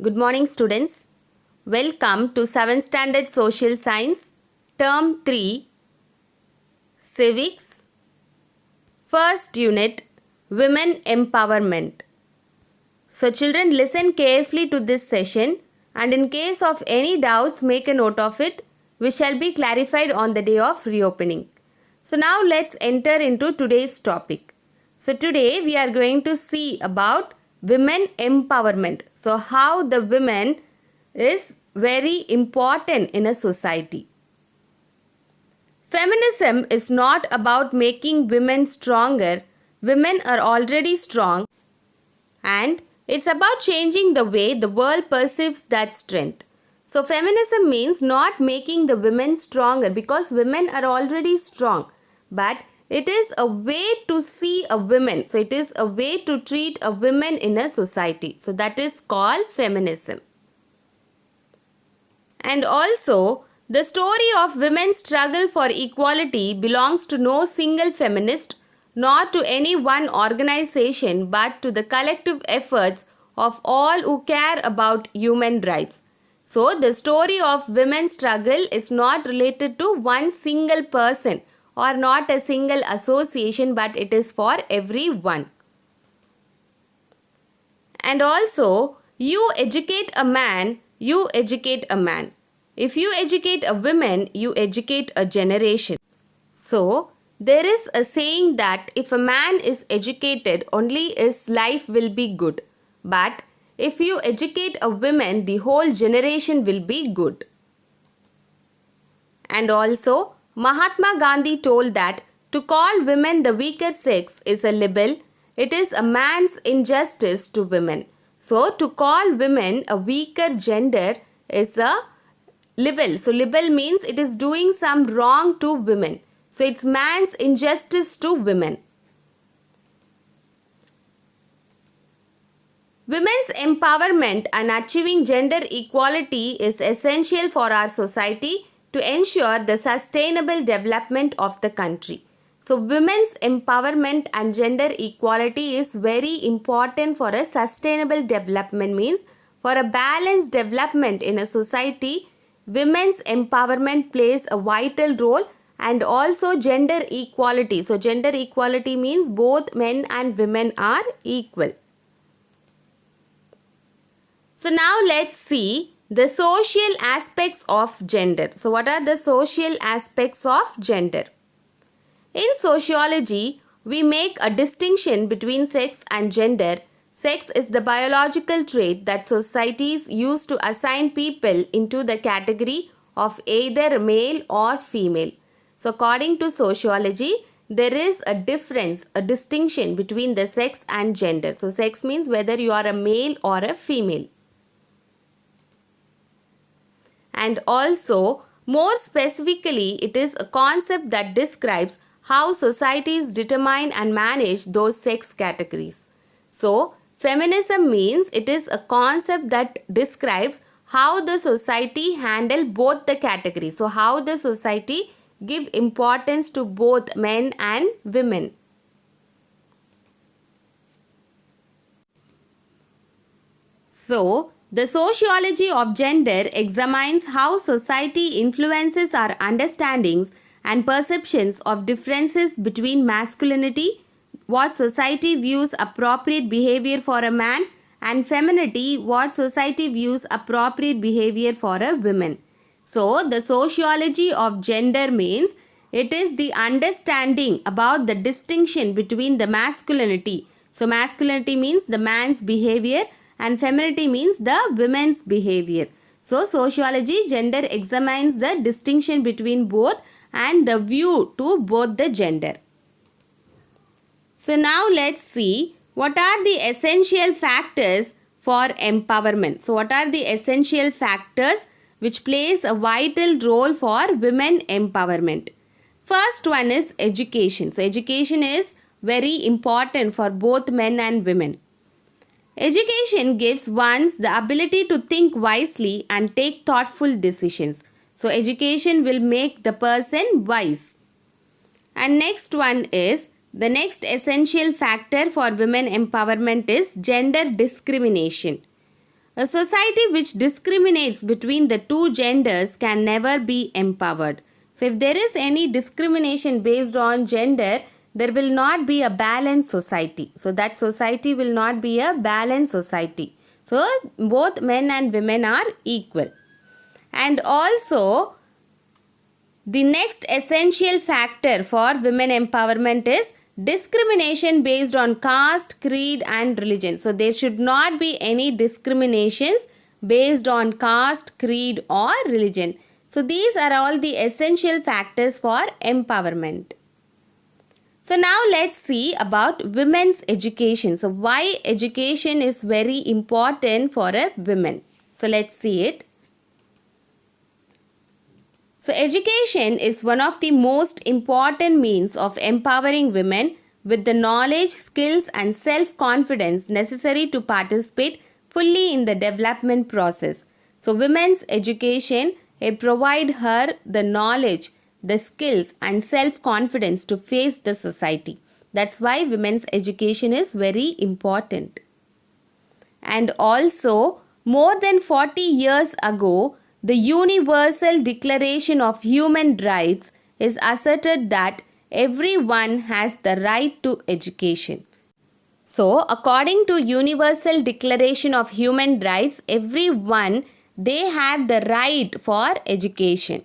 Good morning, students. Welcome to 7th Standard Social Science, Term 3, Civics, First Unit, Women Empowerment. So, children, listen carefully to this session and in case of any doubts, make a note of it, which shall be clarified on the day of reopening. So, now let's enter into today's topic. So, today we are going to see about women empowerment. So, how the women is very important in a society. Feminism is not about making women stronger. Women are already strong, and it's about changing the way the world perceives that strength. So feminism means not making the women stronger because women are already strong, but it is a way to see a woman. So it is a way to treat a woman in a society. So that is called feminism. And also, the story of women's struggle for equality belongs to no single feminist, nor to any one organization, but to the collective efforts of all who care about human rights. So, the story of women's struggle is not related to one single person or not a single association, but it is for everyone. And also, you educate a man, you educate a man. If you educate a woman, you educate a generation. So, there is a saying that if a man is educated, only his life will be good. But if you educate a woman, the whole generation will be good. And also, Mahatma Gandhi told that to call women the weaker sex is a libel. It is a man's injustice to women. So, to call women a weaker gender is a libel. So, libel means it is doing some wrong to women. So, it's man's injustice to women. Women's empowerment and achieving gender equality is essential for our society to ensure the sustainable development of the country. So, women's empowerment and gender equality is very important for a sustainable development, means for a balanced development in a society. Women's empowerment plays a vital role, and also gender equality. So, gender equality means both men and women are equal. So now let's see the social aspects of gender. So what are the social aspects of gender? In sociology, we make a distinction between sex and gender. Sex is the biological trait that societies use to assign people into the category of either male or female. So according to sociology, there is a difference, a distinction between the sex and gender. So sex means whether you are a male or a female. And also, more specifically, it is a concept that describes how societies determine and manage those sex categories. So, feminism means it is a concept that describes how the society handle both the categories. So, how the society give importance to both men and women. So, the sociology of gender examines how society influences our understandings and perceptions of differences between masculinity, what society views appropriate behavior for a man, and femininity, what society views appropriate behavior for a woman. So, the sociology of gender means it is the understanding about the distinction between the masculinity. So, masculinity means the man's behavior and femininity means the women's behavior. So, sociology gender examines the distinction between both and the view to both the gender. So, now let's see what are the essential factors for empowerment. So, what are the essential factors which plays a vital role for women empowerment? First one is education. So, education is very important for both men and women. Education gives one the ability to think wisely and take thoughtful decisions. So, education will make the person wise. And next one is, the next essential factor for women empowerment is gender discrimination. A society which discriminates between the two genders can never be empowered. So, if there is any discrimination based on gender, there will not be a balanced society. So, that society will not be a balanced society. So, both men and women are equal. And also, the next essential factor for women empowerment is discrimination based on caste, creed and religion. So there should not be any discriminations based on caste, creed or religion. So these are all the essential factors for empowerment. So now let's see about women's education. So why education is very important for a woman. So let's see it. So education is one of the most important means of empowering women with the knowledge, skills and self-confidence necessary to participate fully in the development process. So women's education, it provides her the knowledge, the skills and self-confidence to face the society. That's why women's education is very important. And also, more than 40 years ago, the Universal Declaration of Human Rights is asserted that everyone has the right to education. So, according to Universal Declaration of Human Rights, everyone, they have the right for education.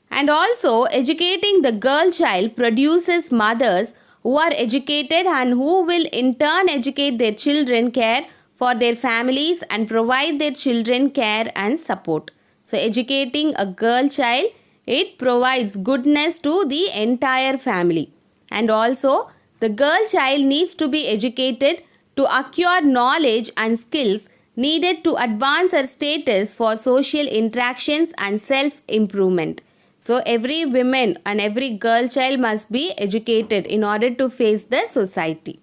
And also, educating the girl child produces mothers who are educated and who will in turn educate their children, care for their families and provide their children care and support. So educating a girl child, it provides goodness to the entire family. And also the girl child needs to be educated to acquire knowledge and skills needed to advance her status for social interactions and self-improvement. So every woman and every girl child must be educated in order to face the society.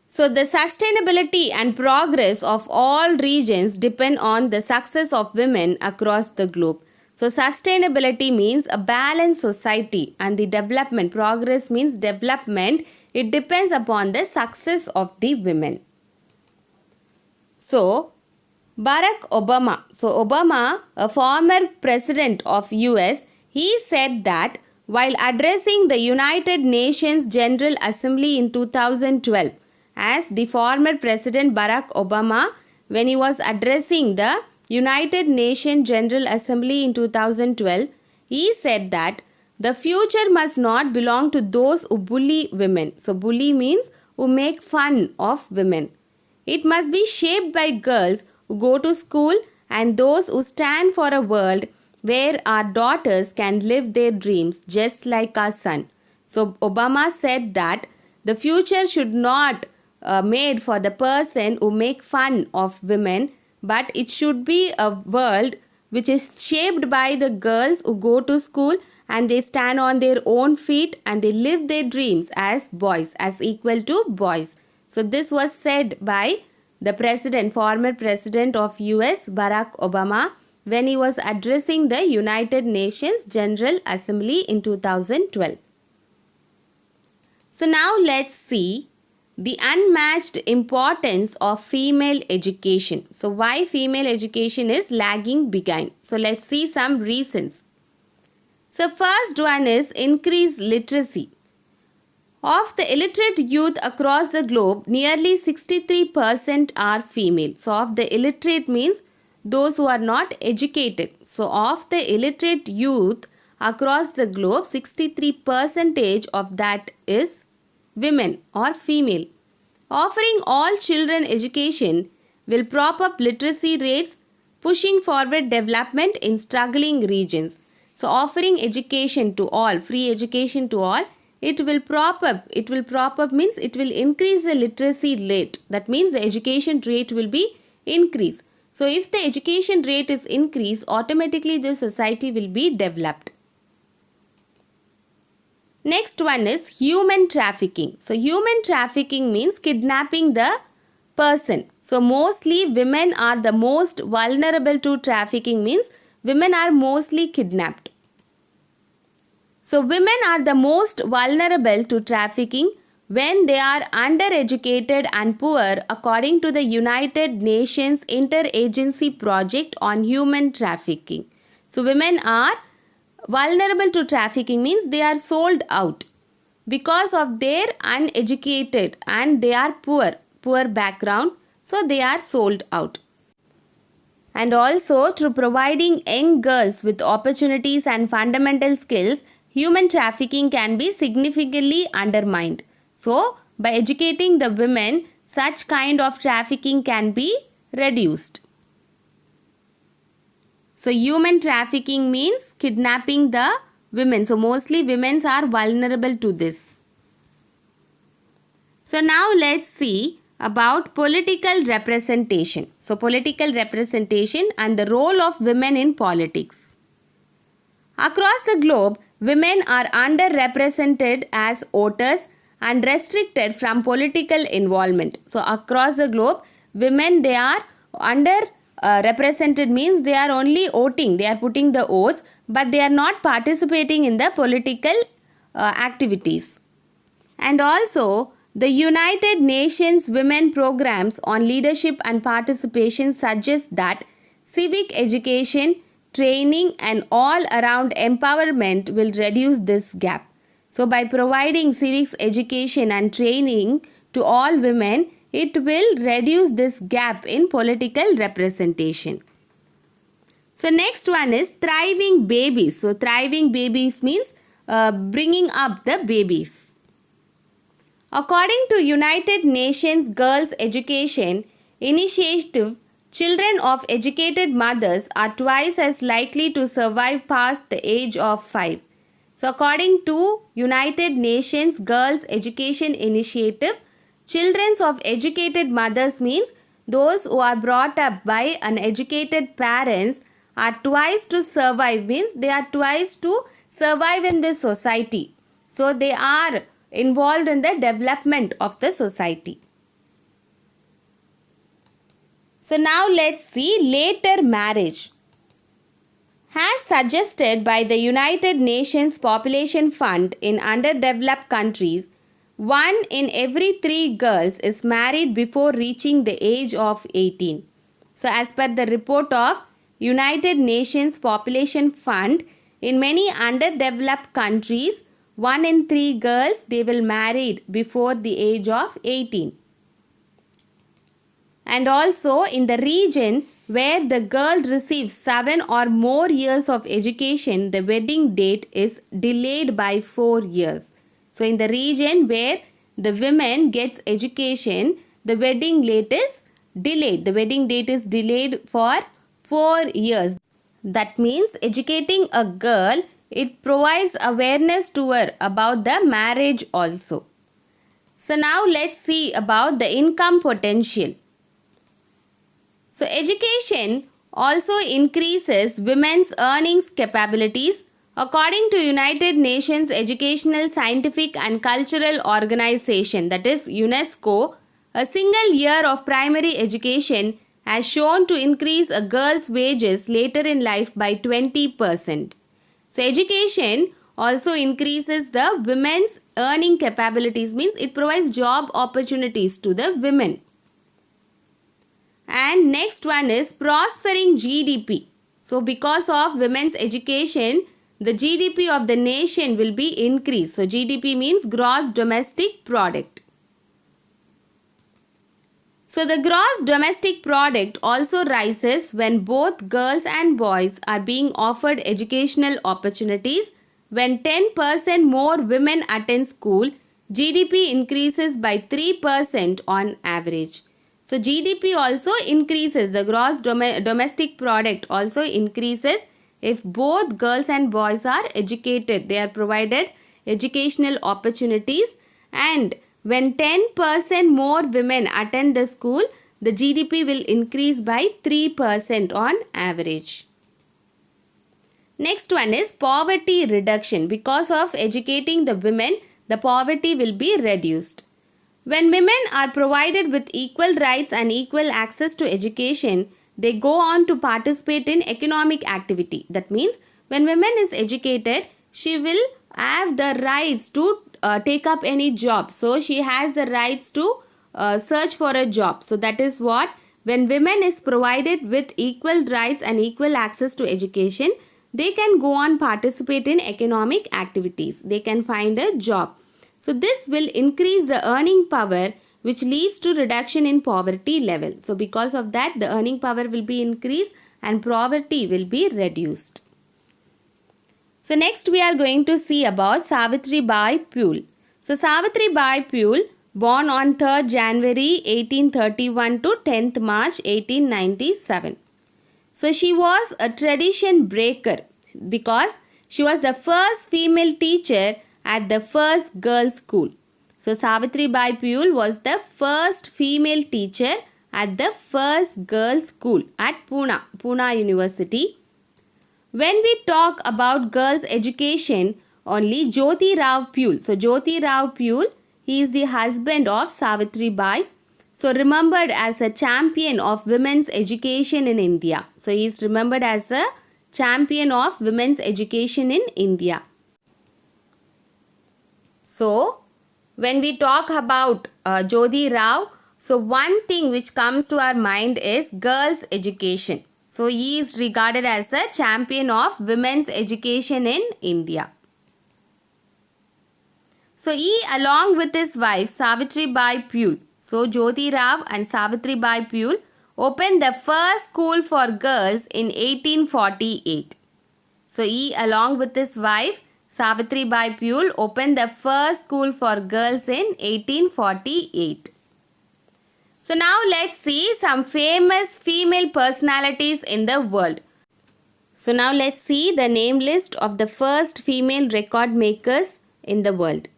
So the sustainability and progress of all regions depend on the success of women across the globe. So sustainability means a balanced society and the development, progress means development. It depends upon the success of the women. So Barack Obama, a former president of US, he said that while addressing the United Nations General Assembly in 2012, as the former President Barack Obama, when he was addressing the United Nations General Assembly in 2012, he said that the future must not belong to those who bully women. So bully means who make fun of women. It must be shaped by girls who go to school and those who stand for a world where our daughters can live their dreams just like our son. So Obama said that the future should not made for the person who make fun of women, but it should be a world which is shaped by the girls who go to school and they stand on their own feet and they live their dreams as boys, as equal to boys. So this was said by the former president of US, Barack Obama, when he was addressing the United Nations General Assembly in 2012. So now let's see the unmatched importance of female education. So why female education is lagging behind? So let's see some reasons. So first one is increased literacy. Of the illiterate youth across the globe, nearly 63% are female. So of the illiterate means those who are not educated. So of the illiterate youth across the globe, 63% of that is women or female. Offering all children education will prop up literacy rates, pushing forward development in struggling regions. So offering education to all, free education to all, it will prop up means it will increase the literacy rate. That means the education rate will be increased. So if the education rate is increased, automatically the society will be developed. Next one is human trafficking. So human trafficking means kidnapping the person. So mostly women are the most vulnerable to trafficking, means women are mostly kidnapped. So women are the most vulnerable to trafficking. when they are undereducated and poor, according to the United Nations Interagency Project on Human Trafficking. So women are vulnerable to trafficking, means they are sold out because of their uneducated and they are poor background, so they are sold out. And also, through providing young girls with opportunities and fundamental skills, human trafficking can be significantly undermined. So, by educating the women, such kind of trafficking can be reduced. So, human trafficking means kidnapping the women. So, mostly women are vulnerable to this. So, now let's see about political representation. So, political representation and the role of women in politics. Across the globe, women are underrepresented as voters and restricted from political involvement. So, across the globe, women, they are represented, means they are only voting, they are putting the votes, but they are not participating in the political activities. And also, the United Nations Women Programs on Leadership and Participation suggest that civic education, training and all-around empowerment will reduce this gap. So, by providing civics education and training to all women, it will reduce this gap in political representation. So, next one is thriving babies. So, thriving babies means bringing up the babies. According to United Nations Girls Education Initiative, children of educated mothers are twice as likely to survive past the age of 5. So, according to United Nations Girls Education Initiative, children of educated mothers means those who are brought up by uneducated parents are twice to survive, means they are twice to survive in this society. So, they are involved in the development of the society. So now let's see later marriage. As suggested by the United Nations Population Fund in underdeveloped countries, 1 in every 3 girls is married before reaching the age of 18. So as per the report of United Nations Population Fund, in many underdeveloped countries, 1 in 3 girls, they will married before the age of 18. And also in the region where the girl receives 7 or more years of education, the wedding date is delayed by 4 years. So in the region where the women gets education, the wedding date is delayed. The wedding date is delayed for 4 years. That means educating a girl, it provides awareness to her about the marriage also. So now let's see about the income potential. So education also increases women's earnings capabilities. According to United Nations Educational, Scientific and Cultural Organization, that is UNESCO, a single year of primary education has shown to increase a girl's wages later in life by 20%. So education also increases the women's earning capabilities, means it provides job opportunities to the women. And next one is prospering GDP. So because of women's education, the GDP of the nation will be increased. So GDP means gross domestic product. So the gross domestic product also rises when both girls and boys are being offered educational opportunities. When 10% more women attend school, GDP increases by 3% on average. So GDP also increases, the gross domestic product also increases if both girls and boys are educated. They are provided educational opportunities, and when 10% more women attend the school, the GDP will increase by 3% on average. Next one is poverty reduction. Because of educating the women, the poverty will be reduced. When women are provided with equal rights and equal access to education, they go on to participate in economic activity. That means when women is educated, she will have the rights to take up any job, so she has the rights to search for a job. So that is what, when women is provided with equal rights and equal access to education, they can go on participate in economic activities. They can find a job. So this will increase the earning power, which leads to reduction in poverty level. So because of that, the earning power will be increased and poverty will be reduced. So next we are going to see about Savitribai Phule. So Savitribai Phule, born on 3rd January 1831 to 10th March 1897. So she was a tradition breaker because she was the first female teacher at the first girls' school. So Savitribai Phule was the first female teacher at the first girls' school at Pune University. When we talk about girls' education, only Jyoti Rao Phule. So Jyoti Rao Phule, he is the husband of Savitribai. So remembered as a champion of women's education in India. So he is remembered as a champion of women's education in India. So when we talk about Jyoti Rao, so one thing which comes to our mind is girls' education. So he is regarded as a champion of women's education in India. So he, along with his wife Savitribai Phule, so Jyoti Rao and Savitribai Phule opened the first school for girls in 1848. So he, along with his wife Savitribai Phule, opened the first school for girls in 1848. So now let's see some famous female personalities in the world. So now let's see the name list of the first female record makers in the world.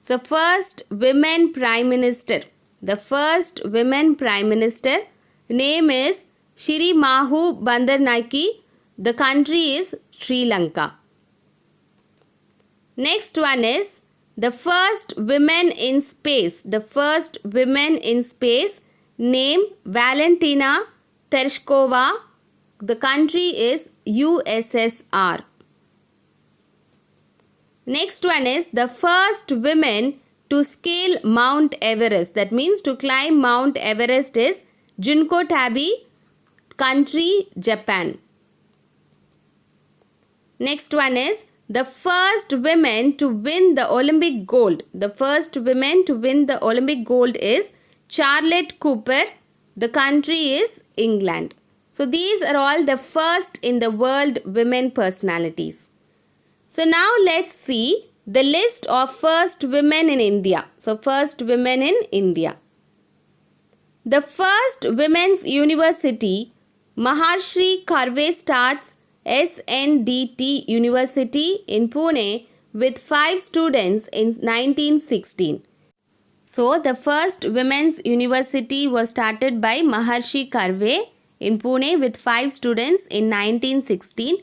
So first women Prime Minister. The first women Prime Minister name is Shri Mahu Bandaranaike. The country is Sri Lanka. Next one is the first women in space. The first women in space name Valentina Tereshkova. The country is USSR. Next one is the first women to scale Mount Everest. That means to climb Mount Everest is Junko Tabei, country Japan. Next one is the first women to win the Olympic gold. The first women to win the Olympic gold is Charlotte Cooper. The country is England. So these are all the first in the world women personalities. So now let's see the list of first women in India. So first women in India. The first women's university, Maharshi Karve, starts SNDT University in Pune with 5 students in 1916. So the first women's university was started by Maharshi Karve in Pune with 5 students in 1916,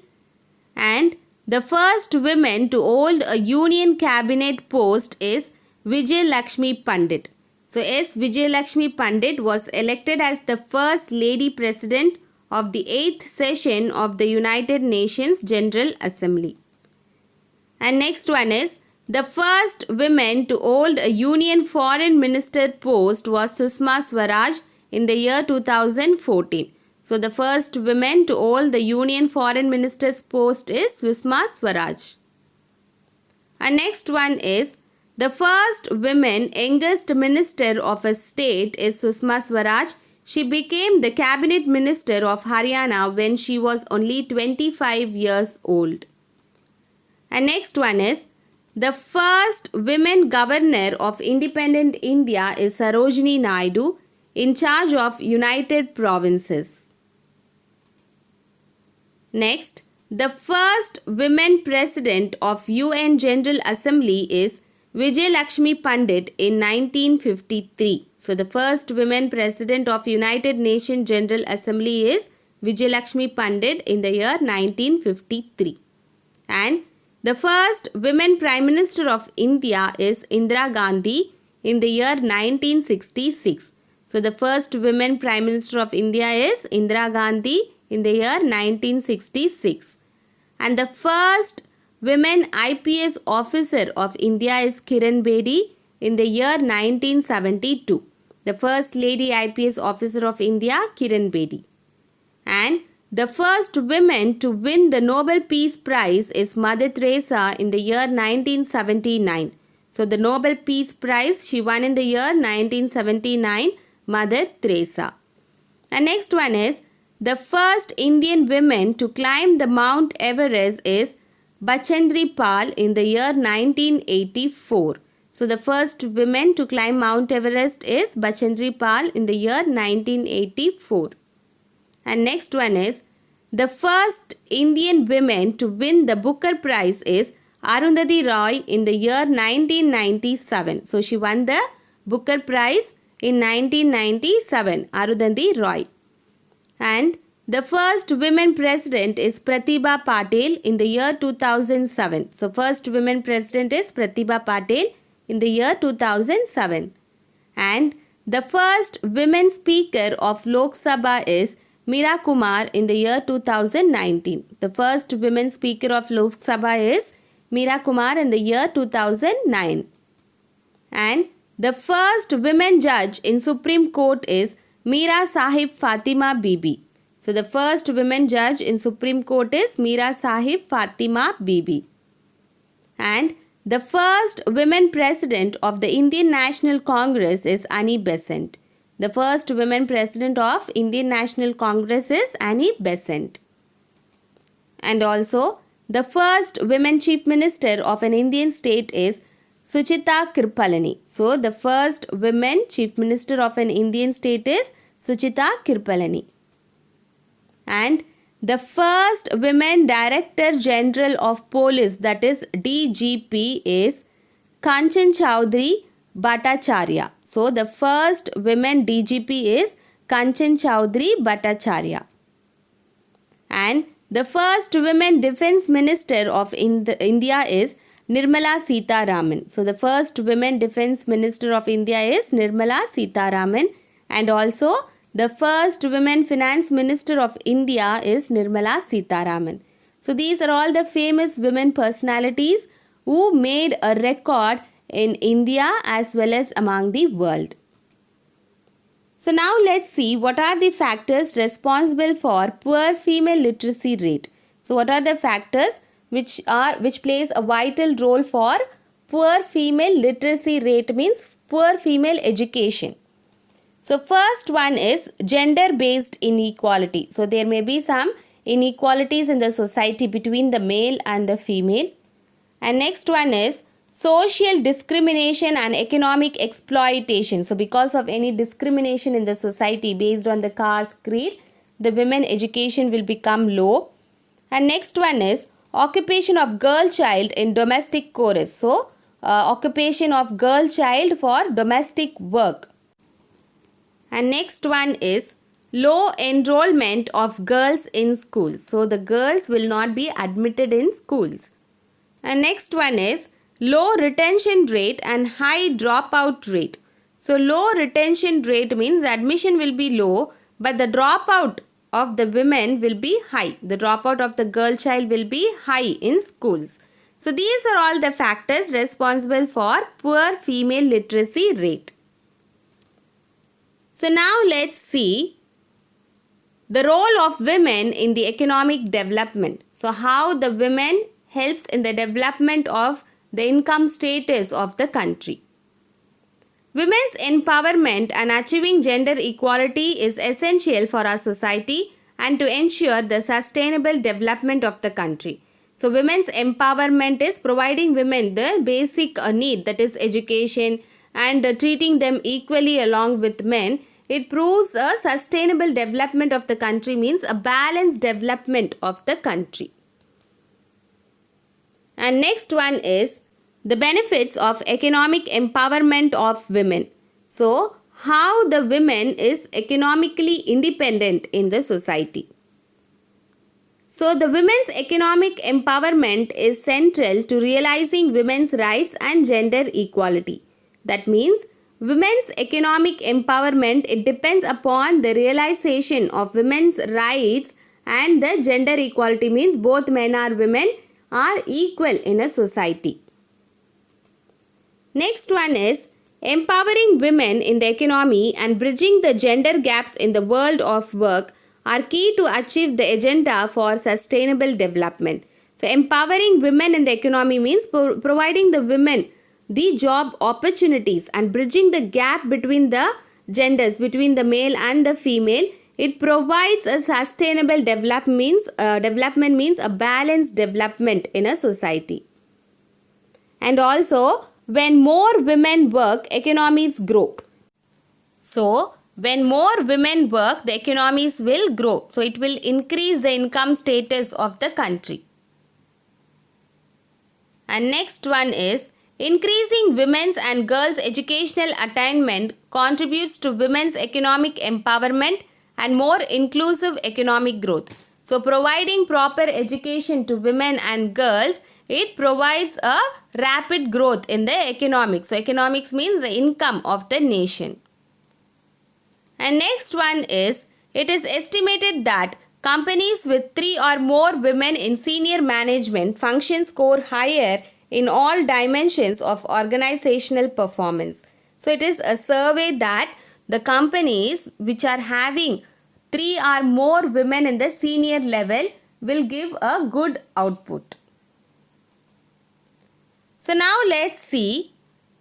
and the first woman to hold a union cabinet post is Vijay Lakshmi Pandit. So S. Vijay Lakshmi Pandit was elected as the first lady president of the 8th session of the United Nations General Assembly. And next one is the first woman to hold a Union Foreign Minister post was Sushma Swaraj in the year 2014. So the first woman to hold the Union Foreign Minister's post is Sushma Swaraj. And next one is the first woman youngest minister of a state is Sushma Swaraj. She became the cabinet minister of Haryana when she was only 25 years old. And next one is the first women governor of independent India is Sarojini Naidu, in charge of United Provinces. Next, the first women president of UN General Assembly is Vijay Lakshmi Pandit in 1953. So the first women president of United Nations General Assembly is Vijay Lakshmi Pandit in the year 1953. And the first women prime minister of India is Indira Gandhi in the year 1966. So the first women prime minister of India is Indira Gandhi in the year 1966. And the first women IPS officer of India is Kiran Bedi in the year 1972. The first lady IPS officer of India, Kiran Bedi. And the first woman to win the Nobel Peace Prize is Mother Teresa in the year 1979. So the Nobel Peace Prize she won in the year 1979, Mother Teresa. And next one is the first Indian woman to climb the Mount Everest is Bachendri Pal in the year 1984. So the first woman to climb Mount Everest is Bachendri Pal in the year 1984. And next one is the first Indian woman to win the Booker Prize is Arundhati Roy in the year 1997. So she won the Booker Prize in 1997, Arundhati Roy. And the first women president is Pratibha Patil in the year 2007. So first women president is Pratibha Patil in the year 2007. And the first women speaker of Lok Sabha is Meera Kumar in the year 2019. The first women speaker of Lok Sabha is Meera Kumar in the year 2009. And the first women judge in Supreme Court is Meera Sahib Fatima Bibi. So the first women judge in Supreme Court is Meera Sahib Fatima Bibi. And the first women president of the Indian National Congress is Annie Besant. The first women president of Indian National Congress is Annie Besant. And also, the first women chief minister of an Indian state is Suchita Kripalani. So, the first women chief minister of an Indian state is Suchita Kripalani. And the first women director general of police, that is DGP, is Kanchan Chowdhury Bhattacharya. So, the first women DGP is Kanchan Chowdhury Bhattacharya. And the first women defense minister of India is Nirmala Sitharaman. So, the first women defense minister of India is Nirmala Sitharaman. And also, the first women finance minister of India is Nirmala Sitharaman. So, these are all the famous women personalities who made a record in India as well as among the world. So now let's see what are the factors responsible for poor female literacy rate. So what are the factors which plays a vital role for poor female literacy rate, means poor female education. So first one is gender based inequality. So there may be some inequalities in the society between the male and the female. And next one is social discrimination and economic exploitation. So because of any discrimination in the society based on the caste, creed, the women education will become low. And next one is occupation of girl child in domestic chorus. So occupation of girl child for domestic work. And next one is low enrollment of girls in schools. So the girls will not be admitted in schools. And next one is low retention rate and high dropout rate. So low retention rate means the admission will be low, but the dropout of the women will be high. The dropout of the girl child will be high in schools. So these are all the factors responsible for poor female literacy rate. So now let's see the role of women in the economic development. So how the women helps in the development of the income status of the country. Women's empowerment and achieving gender equality is essential for our society and to ensure the sustainable development of the country. So women's empowerment is providing women the basic need, that is education, and treating them equally along with men. It proves a sustainable development of the country, means a balanced development of the country. And next one is the benefits of economic empowerment of women. So, how the women is economically independent in the society. So, the women's economic empowerment is central to realizing women's rights and gender equality. That means, women's economic empowerment, it depends upon the realization of women's rights and the gender equality, means both men or women are equal in a society. Next one is empowering women in the economy and bridging the gender gaps in the world of work are key to achieve the agenda for sustainable development. So empowering women in the economy means providing the women the job opportunities and bridging the gap between the genders, between the male and the female. It provides a sustainable development means a balanced development in a society. And also, when more women work, economies grow. So, when more women work, the economies will grow. So, it will increase the income status of the country. And next one is increasing women's and girls' educational attainment contributes to women's economic empowerment and more inclusive economic growth. So, providing proper education to women and girls, it provides a rapid growth in the economics. So, economics means the income of the nation. And next one is, it is estimated that companies with 3 or more women in senior management function score higher in all dimensions of organizational performance. So, it is a survey that the companies which are having 3 or more women in the senior level will give a good output. So, now let's see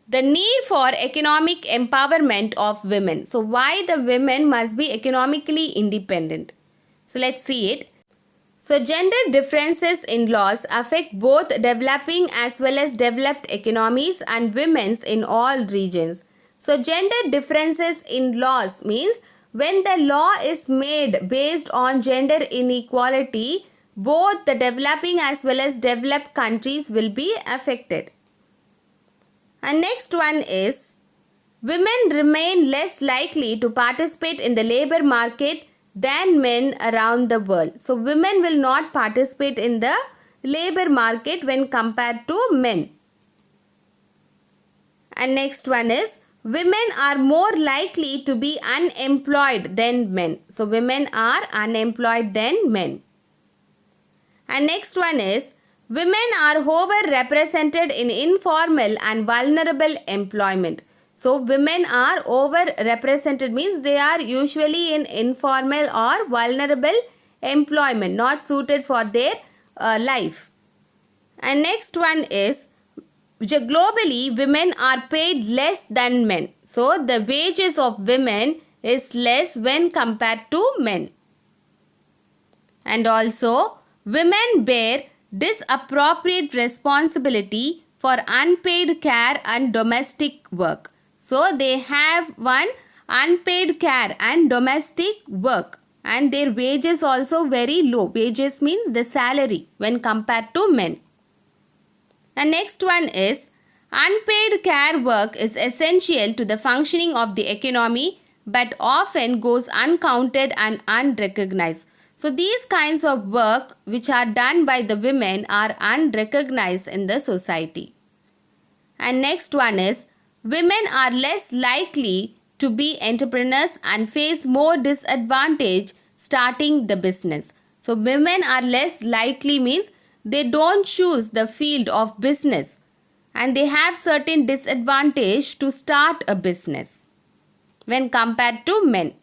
the need for economic empowerment of women. So, why the women must be economically independent? So, let's see it. So, gender differences in laws affect both developing as well as developed economies and women's in all regions. So, gender differences in laws means when the law is made based on gender inequality, both the developing as well as developed countries will be affected. And next one is, women remain less likely to participate in the labor market than men around the world. So, women will not participate in the labor market when compared to men. And next one is, women are more likely to be unemployed than men. So, women are unemployed than men. And next one is, women are overrepresented in informal and vulnerable employment. So, women are overrepresented means they are usually in informal or vulnerable employment, not suited for their life. And next one is, globally women are paid less than men. So, the wages of women is less when compared to men. And also, women bear disappropriate responsibility for unpaid care and domestic work. So, they have one unpaid care and domestic work and their wages also very low. Wages means the salary when compared to men. And next one is, unpaid care work is essential to the functioning of the economy but often goes uncounted and unrecognized. So, these kinds of work which are done by the women are unrecognized in the society. And next one is, women are less likely to be entrepreneurs and face more disadvantage starting the business. So, women are less likely means they don't choose the field of business and they have certain disadvantage to start a business when compared to men.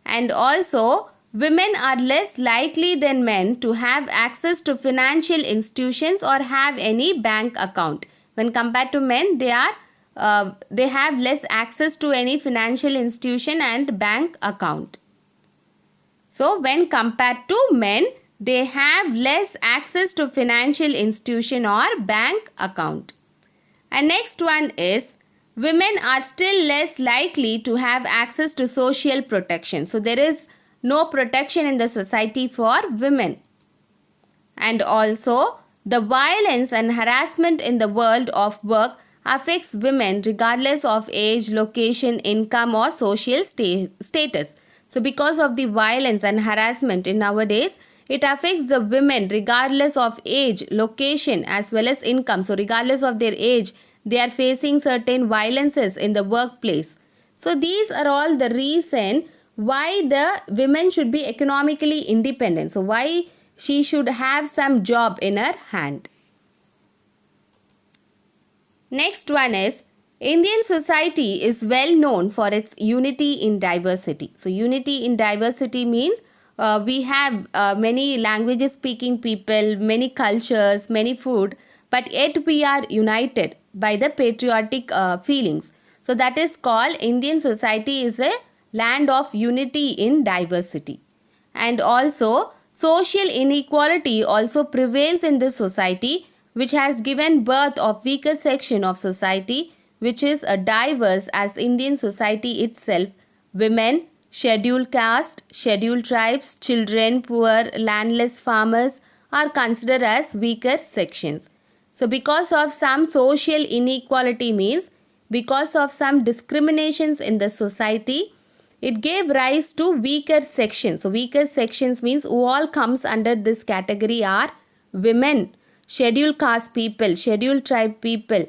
And also, women are less likely than men to have access to financial institutions or have any bank account. When compared to men, they have less access to any financial institution and bank account. So, when compared to men, they have less access to financial institution or bank account. And next one is, women are still less likely to have access to social protection. So, there is no protection in the society for women. And also, the violence and harassment in the world of work affects women regardless of age, location, income or social status. So, because of the violence and harassment in nowadays, it affects the women regardless of age, location as well as income. So, regardless of their age, they are facing certain violences in the workplace. So, these are all the reason why the women should be economically independent. So, why she should have some job in her hand. Next one is Indian society is well known for its unity in diversity. So, unity in diversity means we have many languages speaking people, many cultures, many food, but yet we are united by the patriotic feelings. So, that is called Indian society is a land of unity in diversity. And also, social inequality also prevails in this society, which has given birth of weaker section of society, which is a diverse as Indian society itself. Women, scheduled caste, scheduled tribes, children, poor, landless farmers are considered as weaker sections. So because of some social inequality means because of some discriminations in the society, it gave rise to weaker sections. So weaker sections means who all comes under this category are women, scheduled caste people, scheduled tribe people,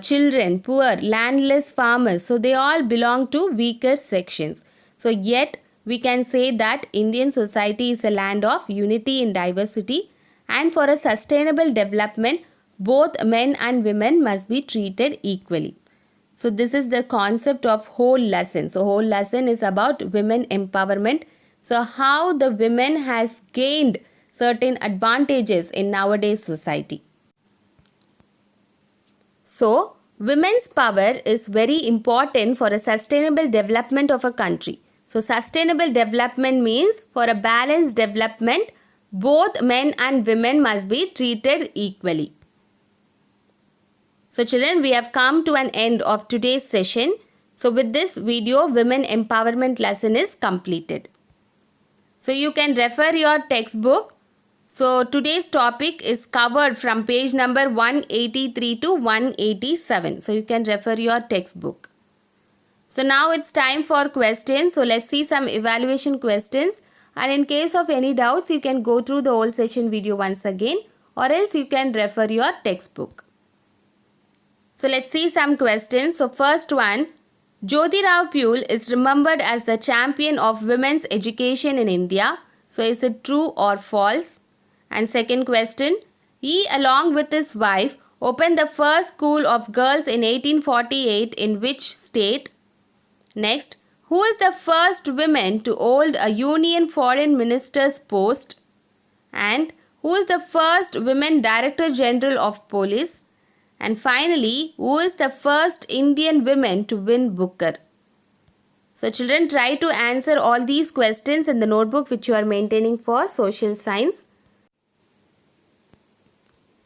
children, poor, landless farmers. So they all belong to weaker sections. So yet we can say that Indian society is a land of unity in diversity, and for a sustainable development both men and women must be treated equally. So this is the concept of whole lesson. So whole lesson is about women empowerment. So how the women has gained certain advantages in nowadays society. So women's power is very important for a sustainable development of a country. So sustainable development means for a balanced development both men and women must be treated equally. So children, we have come to an end of today's session. So with this video, women empowerment lesson is completed. So you can refer your textbook. So today's topic is covered from page number 183 to 187. So you can refer your textbook. So now it's time for questions. So let's see some evaluation questions. And in case of any doubts, you can go through the whole session video once again, or else you can refer your textbook. So let's see some questions. So first one, Jyotirao Phule is remembered as the champion of women's education in India. So is it true or false? And second question, he along with his wife opened the first school of girls in 1848 in which state? Next, who is the first woman to hold a Union Foreign Minister's post? And who is the first women Director General of Police? And finally, who is the first Indian woman to win Booker? So children, try to answer all these questions in the notebook which you are maintaining for social science.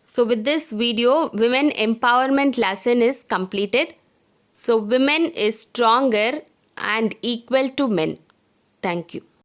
So with this video, women empowerment lesson is completed. So women is stronger and equal to men. Thank you.